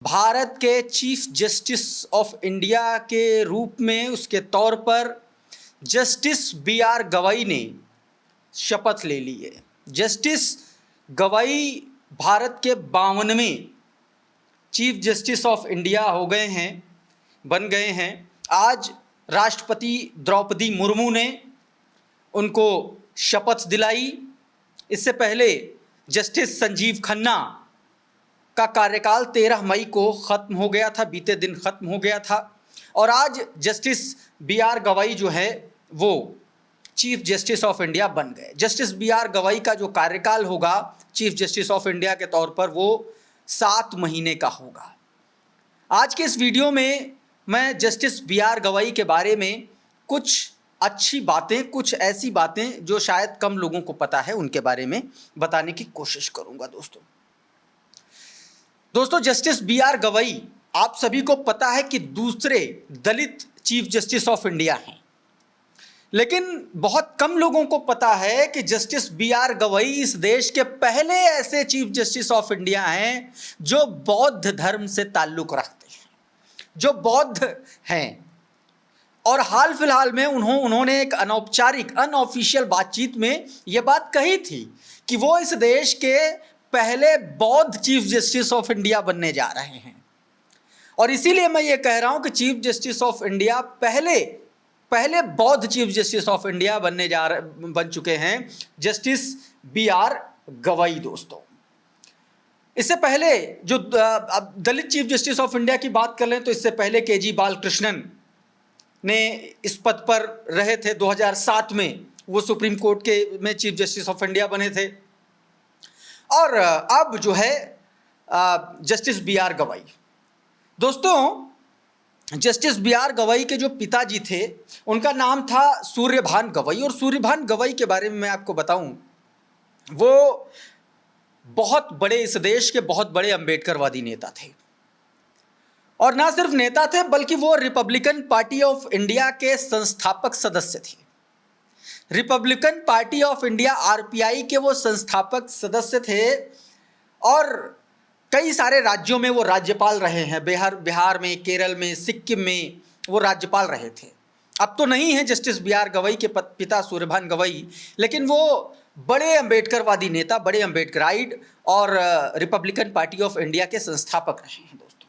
भारत के chief justice of India के रूप में उसके तौर पर जस्टिस बी.आर. गवई ने शपथ ले ली है। जस्टिस गवई भारत के 52वें चीफ जस्टिस ऑफ इंडिया बन गए हैं। आज राष्ट्रपति द्रौपदी मुर्मू ने उनको शपथ दिलाई। इससे पहले जस्टिस संजीव खन्ना का कार्यकाल 13 मई को ख़त्म हो गया था, बीते दिन ख़त्म हो गया था और आज जस्टिस बी.आर. गवई जो है वो चीफ जस्टिस ऑफ इंडिया बन गए। Justice B R. गवई का जो कार्यकाल होगा चीफ जस्टिस ऑफ इंडिया के तौर पर वो 7 महीने का होगा। आज के इस वीडियो में मैं जस्टिस बी.आर. गवई के बारे में कुछ अच्छी बातें, कुछ ऐसी बातें जो शायद कम लोगों को पता है उनके बारे में बताने की कोशिश करूंगा। दोस्तों जस्टिस बी.आर. गवई आप सभी को पता है कि दूसरे दलित चीफ जस्टिस ऑफ इंडिया हैं, लेकिन बहुत कम लोगों को पता है कि जस्टिस बी.आर. गवई इस देश के पहले ऐसे चीफ जस्टिस ऑफ इंडिया हैं जो बौद्ध धर्म से ताल्लुक़ रखते हैं, जो बौद्ध हैं। और हाल फिलहाल में उन्होंने एक अनौपचारिक अनऑफिशियल बातचीत में ये बात कही थी कि वो इस देश के पहले बौद्ध चीफ जस्टिस ऑफ इंडिया बनने जा रहे हैं। और इसीलिए मैं ये कह रहा हूँ कि चीफ जस्टिस ऑफ इंडिया पहले बौद्ध चीफ जस्टिस ऑफ इंडिया बन चुके हैं जस्टिस बी.आर. गवई। दोस्तों इससे पहले जो दलित चीफ जस्टिस ऑफ इंडिया की बात कर लें तो इससे पहले के.जी. बालकृष्णन ने इस पद पर रहे थे। 2007 में वो सुप्रीम कोर्ट में चीफ जस्टिस ऑफ इंडिया बने थे। और अब जो है जस्टिस बी.आर. गवई। दोस्तों जस्टिस बी.आर. गवई के जो पिताजी थे उनका नाम था सूर्यभान गवई। और सूर्यभान गवई के बारे में मैं आपको बताऊं, वो बहुत बड़े, इस देश के बहुत बड़े अम्बेडकरवादी नेता थे। और ना सिर्फ नेता थे बल्कि वो रिपब्लिकन पार्टी ऑफ इंडिया के संस्थापक सदस्य थे। Republican party of India RPI के वो संस्थापक सदस्य थे और कई सारे राज्यों में वो राज्यपाल रहे हैं। बिहार में, केरल में, सिक्किम में वो राज्यपाल रहे थे। अब तो नहीं है जस्टिस बी.आर. गवई के पिता सूर्यभान गवई, लेकिन वो बड़े अम्बेडकरवादी नेता, बड़े अम्बेडकराइड और रिपब्लिकन पार्टी ऑफ इंडिया के संस्थापक रहे हैं।